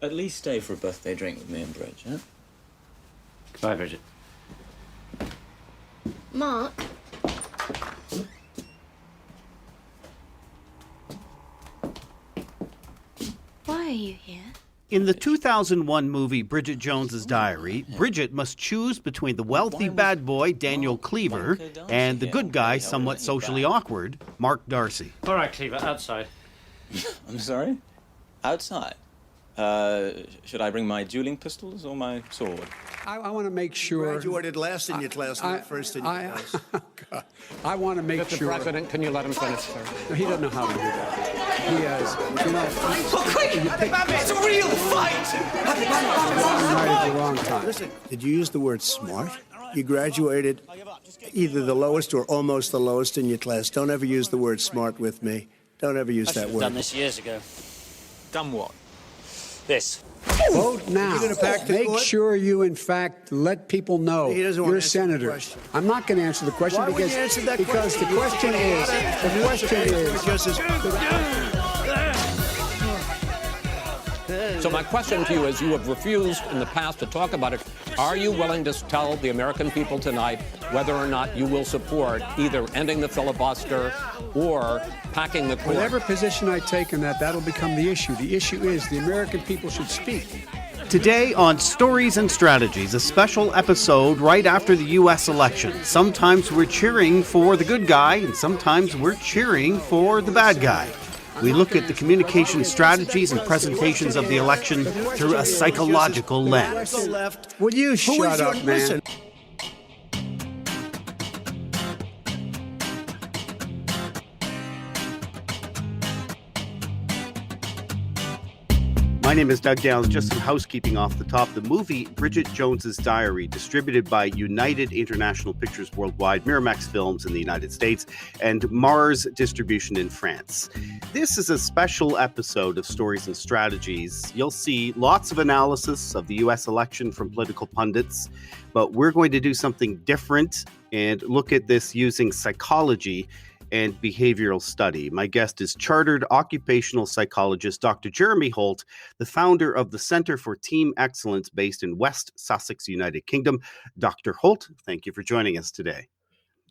At least stay for a birthday drink with me and Bridge, huh? Goodbye, Bridget. Mark? Why are you here? In the 2001 movie Bridget Jones's Diary, Bridget must choose between the wealthy bad boy Daniel Cleaver and the good guy, somewhat socially awkward, Mark Darcy. All right, Cleaver, outside. I'm sorry? Outside? Should I bring my dueling pistols or my sword? I want to make sure. Graduated last in your class, not first in your class. God, I want to make Mr. sure. President, can you let him finish, sir? No, he doesn't know how to do that. He has, you know. Oh, quick! It's a real fight! Right at the wrong time. Listen, did you use the word smart? You graduated either the lowest or almost the lowest in your class. Don't ever use the word smart with me. Don't ever use that word. Done this years ago. Done what? This. Vote now. You gonna pack the Make court? sure you, in fact, let people know He doesn't want you're a to answer the senator. question. I'm not going to answer the question Why would because you answer that because question? the question is So my question to you is, you have refused in the past to talk about it. Are you willing to tell the American people tonight whether or not you will support either ending the filibuster or packing the court? whatever position I take on that, that'll become the issue. The issue is the American people should speak. Today on Stories and Strategies, a special episode right after the U.S. election. Sometimes we're cheering for the good guy, and sometimes we're cheering for the bad guy. We look at the communication strategies and presentations of the election through a psychological lens. Will you shut up, man? Listen, My name is Doug Downs. Just some housekeeping off the top. The movie Bridget Jones's Diary, distributed by United International Pictures Worldwide, Miramax Films in the United States, and Mars Distribution in France. This is a special episode of Stories and Strategies. You'll see lots of analysis of the U.S. election from political pundits, but we're going to do something different and look at this using psychology and behavioral study. My guest is chartered occupational psychologist Dr. Jeremy Holt, the founder of the Center for Team Excellence based in West Sussex, United Kingdom. Dr. Holt, thank you for joining us today.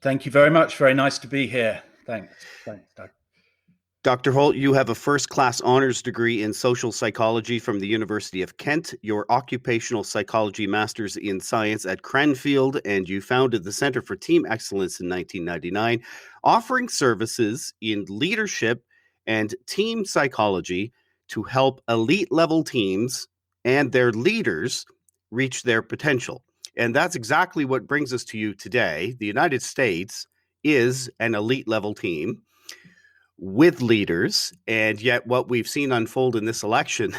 Thank you very much. Very nice to be here. Thanks, Doug. Dr. Holt, you have a first-class honors degree in social psychology from the University of Kent, your occupational psychology master's in science at Cranfield, and you founded the Center for Team Excellence in 1999, offering services in leadership and team psychology to help elite-level teams and their leaders reach their potential. And that's exactly what brings us to you today. The United States is an elite-level team with leaders, and yet what we've seen unfold in this election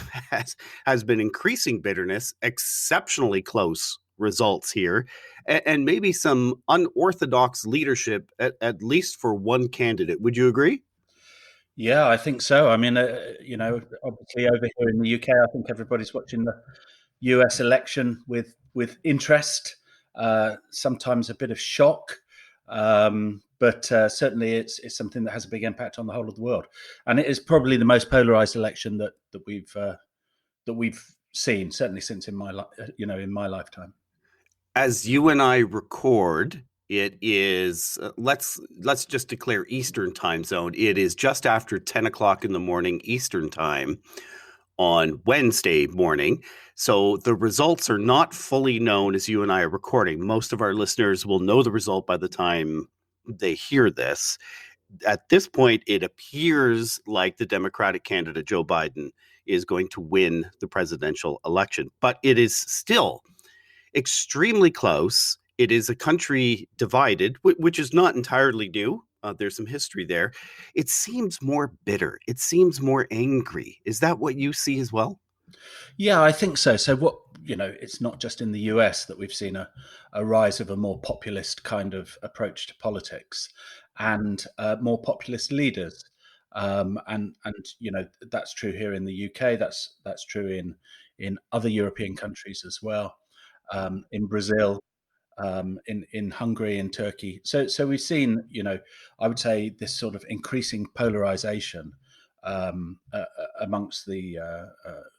has been increasing bitterness, exceptionally close results here, and maybe some unorthodox leadership, at least for one candidate. Would you agree? Yeah, I think so. I mean, obviously over here in the UK, I think everybody's watching the US election with interest, sometimes a bit of shock. But certainly it's something that has a big impact on the whole of the world, and it is probably the most polarized election that we've seen, certainly since in my lifetime. As you and I record, it is let's just declare Eastern time zone. It is just after 10 o'clock in the morning Eastern time on Wednesday morning. So the results are not fully known as you and I are recording. Most of our listeners will know the result by the time they hear this. At this point, it appears like the Democratic candidate Joe Biden is going to win the presidential election, but it is still extremely close. It is a country divided, which is not entirely new. There's some history there. It seems more bitter. It seems more angry. Is that what you see as well? Yeah, I think so. So it's not just in the US that we've seen a rise of a more populist kind of approach to politics and more populist leaders. And that's true here in the UK. That's true in other European countries as well, in Brazil, in Hungary and Turkey. So we've seen, I would say, this sort of increasing polarization amongst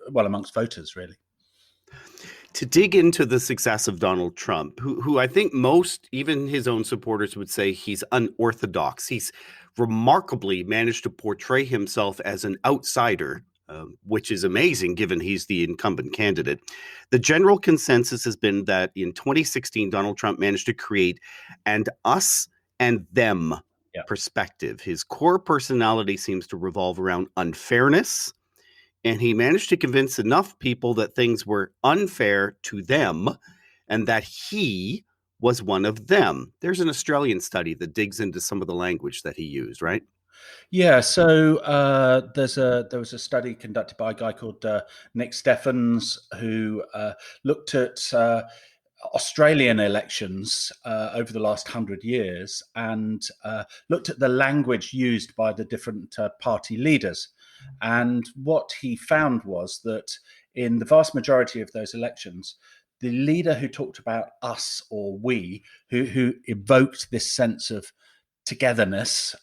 amongst voters, really. To dig into the success of Donald Trump, who I think most, even his own supporters, would say he's unorthodox. He's remarkably managed to portray himself as an outsider, which is amazing given he's the incumbent candidate. The general consensus has been that in 2016, Donald Trump managed to create an us and them perspective. His core personality seems to revolve around unfairness, and he managed to convince enough people that things were unfair to them and that he was one of them. There's an Australian study that digs into some of the language that he used, right? Yeah, so there was a study conducted by a guy called Nick Steffens who looked at Australian elections over the last 100 years and looked at the language used by the different party leaders. And what he found was that in the vast majority of those elections, the leader who talked about us or we, who evoked this sense of togetherness,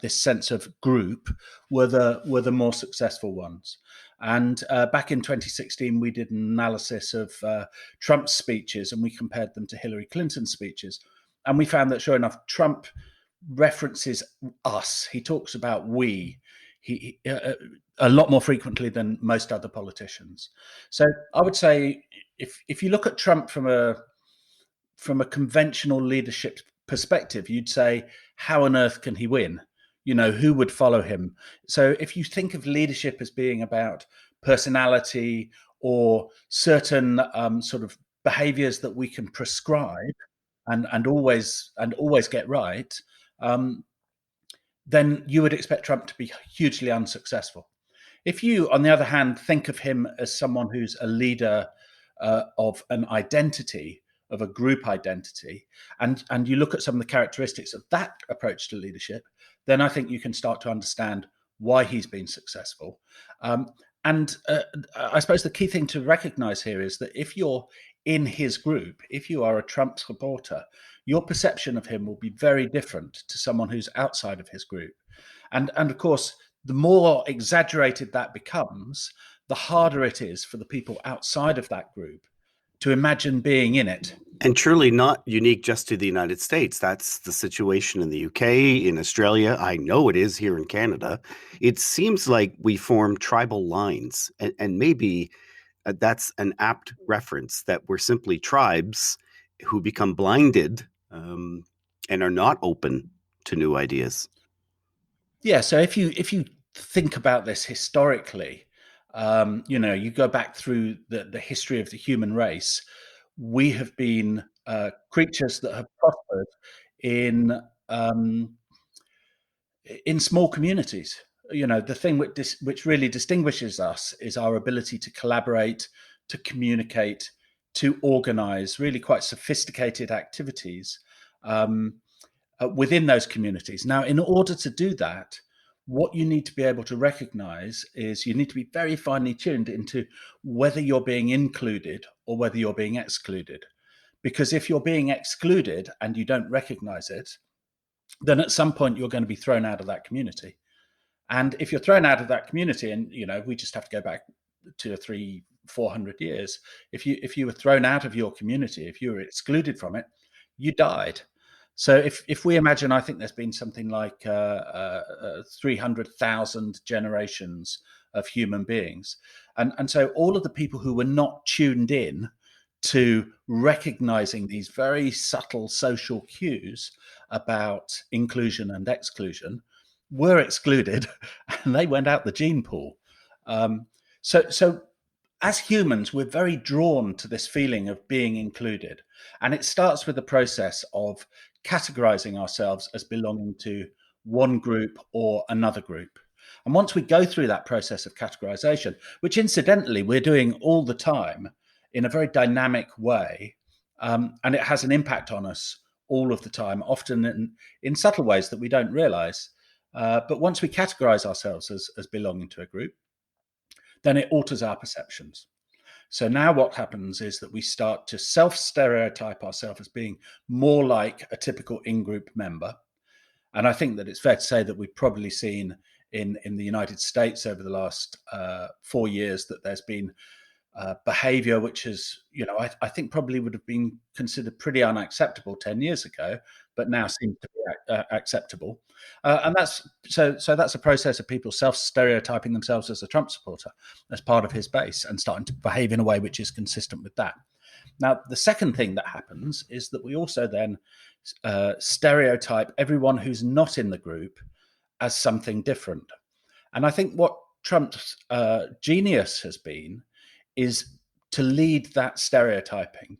this sense of group, were the more successful ones. And back in 2016, we did an analysis of Trump's speeches, and we compared them to Hillary Clinton's speeches. And we found that, sure enough, Trump references us. He talks about we a lot more frequently than most other politicians. So I would say if you look at Trump from a conventional leadership perspective, you'd say, how on earth can he win? You know, who would follow him? So if you think of leadership as being about personality or certain sort of behaviors that we can prescribe and always get right, then you would expect Trump to be hugely unsuccessful. If you, on the other hand, think of him as someone who's a leader of an identity, of a group identity, and you look at some of the characteristics of that approach to leadership, then I think you can start to understand why he's been successful. And I suppose the key thing to recognize here is that if you're in his group, if you are a Trump supporter, your perception of him will be very different to someone who's outside of his group. And of course, the more exaggerated that becomes, the harder it is for the people outside of that group to imagine being in it. And truly not unique just to the United States. That's the situation in the UK, in Australia. I know it is here in Canada. It seems like we form tribal lines, and maybe that's an apt reference, that we're simply tribes who become blinded and are not open to new ideas. Yeah, so if you think about this historically, you go back through the history of the human race, we have been creatures that have prospered in small communities. You know, the thing which really distinguishes us is our ability to collaborate, to communicate, to organize really quite sophisticated activities within those communities. Now, in order to do that, what you need to be able to recognize is you need to be very finely tuned into whether you're being included or whether you're being excluded. Because if you're being excluded and you don't recognize it, then at some point you're going to be thrown out of that community. And if you're thrown out of that community, and we just have to go back 200 or 300, 400 years, if you were thrown out of your community, if you were excluded from it, you died. So if we imagine, I think there's been something like 300,000 generations of human beings. And so all of the people who were not tuned in to recognizing these very subtle social cues about inclusion and exclusion were excluded, and they went out the gene pool. So as humans, we're very drawn to this feeling of being included. And it starts with the process of categorizing ourselves as belonging to one group or another group. And once we go through that process of categorization, which incidentally we're doing all the time in a very dynamic way, and it has an impact on us all of the time, often in subtle ways that we don't realize. But once we categorize ourselves as belonging to a group, then it alters our perceptions. So now what happens is that we start to self-stereotype ourselves as being more like a typical in-group member. And I think that it's fair to say that we've probably seen in the United States over the last 4 years that there's been behavior which is, I think probably would have been considered pretty unacceptable 10 years ago, but now seems to be acceptable. And that's that's a process of people self-stereotyping themselves as a Trump supporter, as part of his base, and starting to behave in a way which is consistent with that. Now, the second thing that happens is that we also then stereotype everyone who's not in the group as something different. And I think what Trump's genius has been is to lead that stereotyping.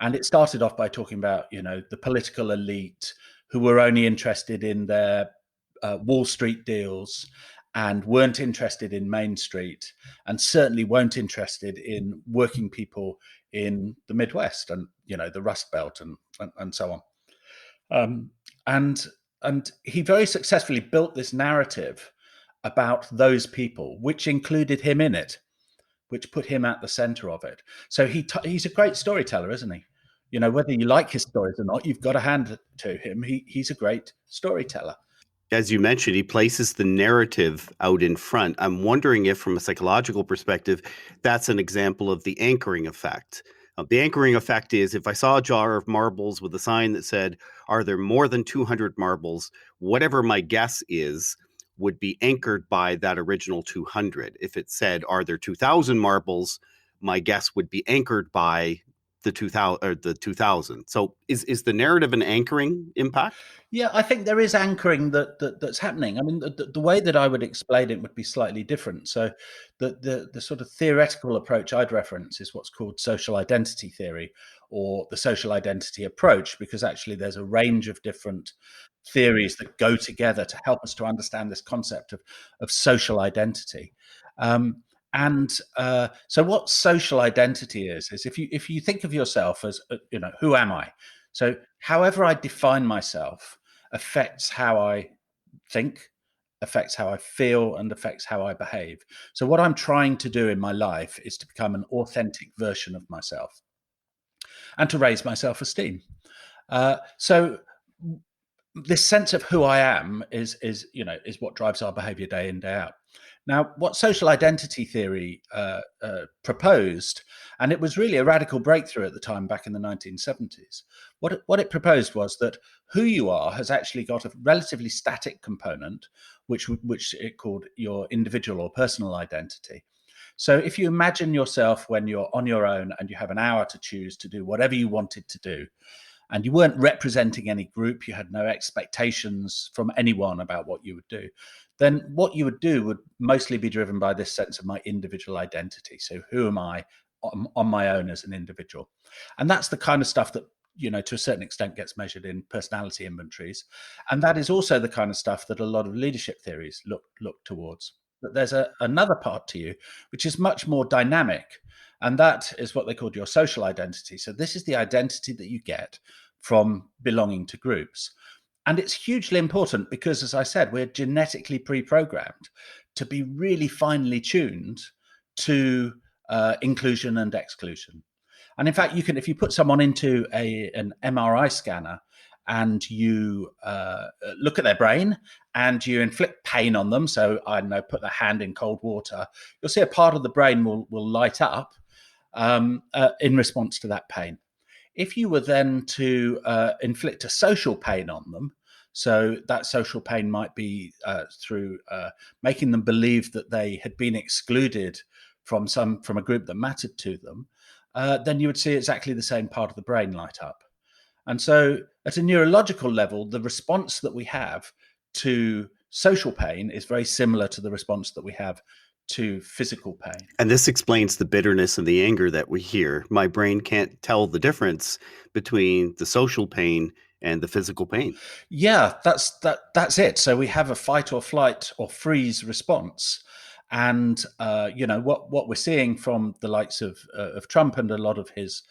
And it started off by talking about, the political elite who were only interested in their Wall Street deals and weren't interested in Main Street, and certainly weren't interested in working people in the Midwest and, the Rust Belt and so on. And he very successfully built this narrative about those people, which included him in it, which put him at the center of it. So he's a great storyteller, isn't he? Whether you like his stories or not, you've got to hand it to him. He's a great storyteller. As you mentioned, he places the narrative out in front. I'm wondering if, from a psychological perspective, that's an example of the anchoring effect. The anchoring effect is, if I saw a jar of marbles with a sign that said, "Are there more than 200 marbles?" whatever my guess is would be anchored by that original 200. If it said, "Are there 2,000 marbles?" my guess would be anchored by the 2000. So is the narrative an anchoring impact? Yeah, I think there is anchoring that's happening. I mean, the way that I would explain it would be slightly different. So the sort of theoretical approach I'd reference is what's called social identity theory, or the social identity approach, because actually there's a range of different theories that go together to help us to understand this concept of social identity. So what social identity is if you think of yourself as, who am I? So however I define myself affects how I think, affects how I feel, and affects how I behave. So what I'm trying to do in my life is to become an authentic version of myself and to raise my self-esteem. So this sense of who I am is what drives our behavior day in, day out. Now, what social identity theory proposed, and it was really a radical breakthrough at the time back in the 1970s, what it proposed was that who you are has actually got a relatively static component, which it called your individual or personal identity. So if you imagine yourself when you're on your own and you have an hour to choose to do whatever you wanted to do, and you weren't representing any group, you had no expectations from anyone about what you would do, then what you would do would mostly be driven by this sense of my individual identity. So who am I on my own as an individual? And that's the kind of stuff that, to a certain extent gets measured in personality inventories. And that is also the kind of stuff that a lot of leadership theories look towards. But there's another part to you, which is much more dynamic. And that is what they called your social identity. So this is the identity that you get from belonging to groups. And it's hugely important because, as I said, we're genetically pre-programmed to be really finely tuned to inclusion and exclusion. And in fact, if you put someone into an MRI scanner and you look at their brain and you inflict pain on them, so I don't know, put their hand in cold water, you'll see a part of the brain will light up in response to that pain. If you were then to inflict a social pain on them, so that social pain might be through making them believe that they had been excluded from a group that mattered to them, then you would see exactly the same part of the brain light up. And so at a neurological level, the response that we have to social pain is very similar to the response that we have to physical pain. And this explains the bitterness and the anger that we hear. My brain can't tell the difference between the social pain and the physical pain. Yeah, that's it. So we have a fight or flight or freeze response. And what we're seeing from the likes of Trump and a lot of his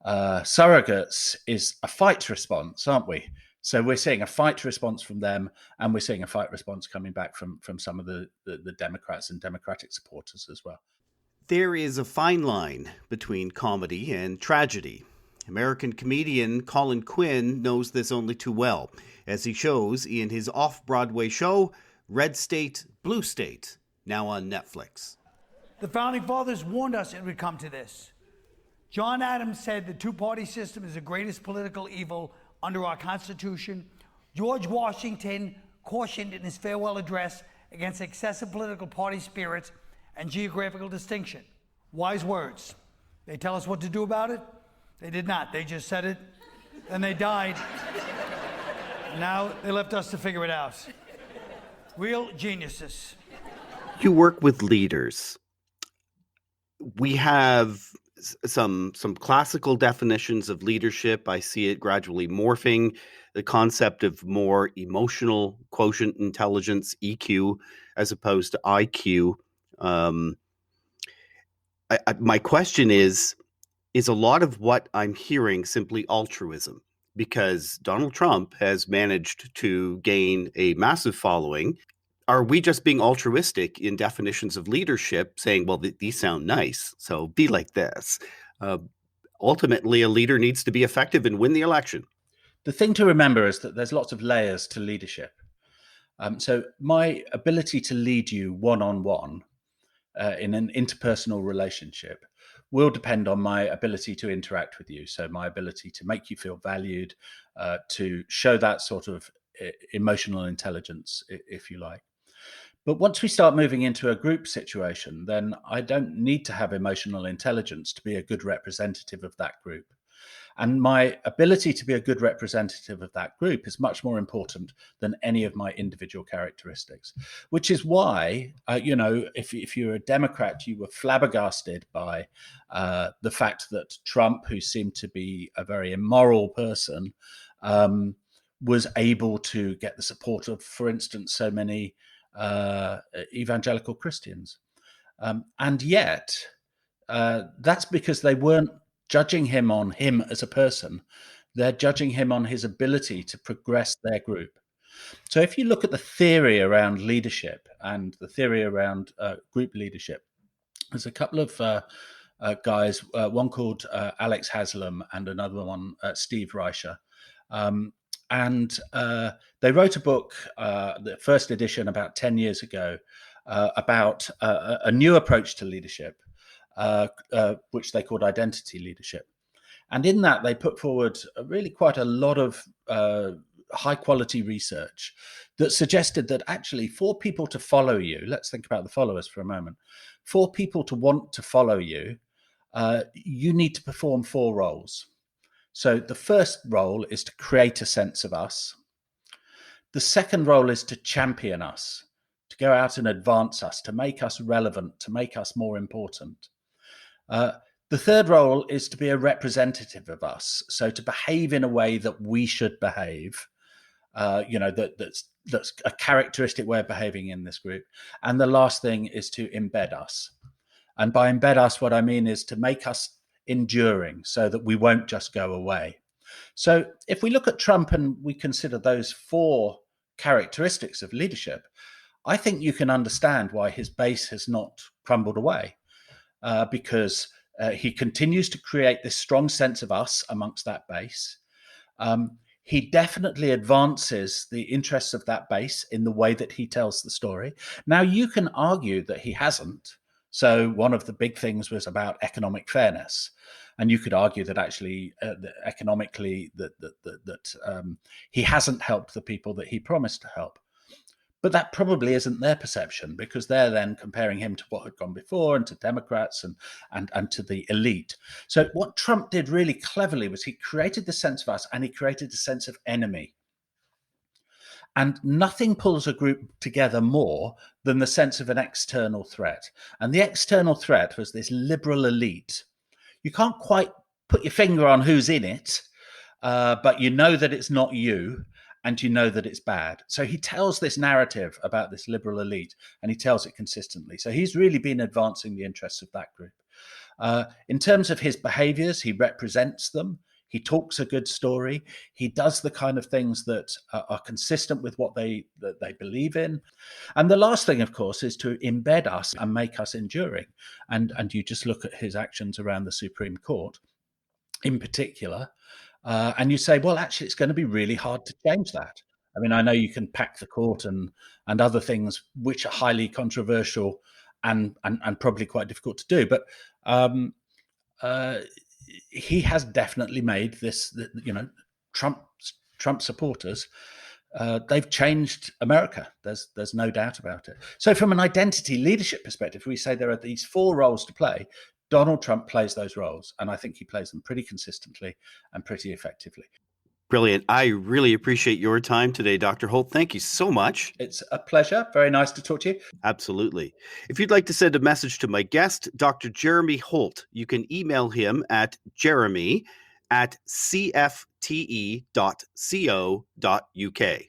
surrogates is a fight response, aren't we? So we're seeing a fight response from them, and we're seeing a fight response coming back from some of the Democrats and Democratic supporters as well. There is a fine line between comedy and tragedy. American comedian Colin Quinn knows this only too well, as he shows in his off-Broadway show, Red State, Blue State, now on Netflix. The Founding Fathers warned us it would come to this. John Adams said the two-party system is the greatest political evil under our Constitution. George Washington cautioned in his farewell address against excessive political party spirits and geographical distinction. Wise words. They tell us what to do about it? They did not. They just said it, then they died. And now they left us to figure it out. Real geniuses. You work with leaders. We have some classical definitions of leadership. I see it gradually morphing. The concept of more emotional quotient intelligence, EQ, as opposed to IQ. My question is a lot of what I'm hearing simply altruism? Because Donald Trump has managed to gain a massive following. Are we just being altruistic in definitions of leadership, saying, well, these sound nice, so be like this? Ultimately, a leader needs to be effective and win the election. The thing to remember is that there's lots of layers to leadership. So my ability to lead you one-on-one in an interpersonal relationship will depend on my ability to interact with you. So my ability to make you feel valued, to show that sort of emotional intelligence, if you like. But once we start moving into a group situation, then I don't need to have emotional intelligence to be a good representative of that group. And my ability to be a good representative of that group is much more important than any of my individual characteristics, which is why, if you're a Democrat, you were flabbergasted by the fact that Trump, who seemed to be a very immoral person, was able to get the support of, for instance, so many evangelical Christians. And yet, that's because they weren't judging him on him as a person. They're judging him on his ability to progress their group. So if you look at the theory around leadership and the theory around group leadership, there's a couple of guys, one called Alex Haslam and another one, Steve Reicher. And they wrote a book, the first edition about 10 years ago, about a new approach to leadership, which they called identity leadership. And in that, they put forward really quite a lot of high quality research that suggested that actually for people to follow you, let's think about the followers for a moment, for people to want to follow you, you need to perform 4 roles. So the first role is to create a sense of us. The second role is to champion us, to go out and advance us, to make us relevant, to make us more important. The third role is to be a representative of us, so to behave in a way that we should behave, that's a characteristic way of behaving in this group. And the last thing is to embed us. And by embed us, what I mean is to make us enduring so that we won't just go away. So if we look at Trump and we consider those 4 characteristics of leadership, I think you can understand why his base has not crumbled away, because he continues to create this strong sense of us amongst that base. He definitely advances the interests of that base in the way that he tells the story. Now, you can argue that he hasn't. So one of the big things was about economic fairness. And you could argue that actually economically that he hasn't helped the people that he promised to help. But that probably isn't their perception, because they're then comparing him to what had gone before and to Democrats and to the elite. So what Trump did really cleverly was he created the sense of us and he created a sense of enemy. And nothing pulls a group together more than the sense of an external threat. And the external threat was this liberal elite. You can't quite put your finger on who's in it, but you know that it's not you, and you know that it's bad. So he tells this narrative about this liberal elite, and he tells it consistently. So he's really been advancing the interests of that group. In terms of his behaviors, he represents them. He talks a good story. He does the kind of things that are consistent with what they believe in. And the last thing, of course, is to embed us and make us enduring. And you just look at his actions around the Supreme Court in particular, and you say, well, actually, it's going to be really hard to change that. I mean, I know you can pack the court and other things which are highly controversial and probably quite difficult to do, but he has definitely made this, Trump supporters, they've changed America. There's no doubt about it. So from an identity leadership perspective, we say there are these 4 roles to play. Donald Trump plays those roles, and I think he plays them pretty consistently and pretty effectively. Brilliant. I really appreciate your time today, Dr. Holt. Thank you so much. It's a pleasure. Very nice to talk to you. Absolutely. If you'd like to send a message to my guest, Dr. Jeremy Holt, you can email him at jeremy@cfte.co.uk.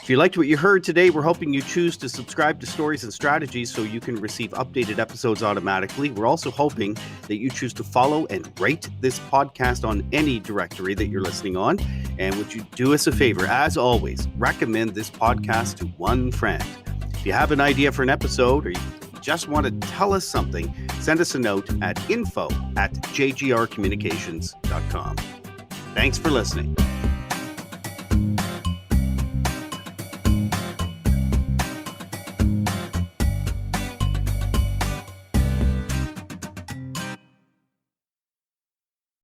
If you liked what you heard today, we're hoping you choose to subscribe to Stories and Strategies so you can receive updated episodes automatically. We're also hoping that you choose to follow and rate this podcast on any directory that you're listening on. And would you do us a favor, as always, recommend this podcast to one friend. If you have an idea for an episode or you just want to tell us something, send us a note at info@jgrcommunications.com. Thanks for listening.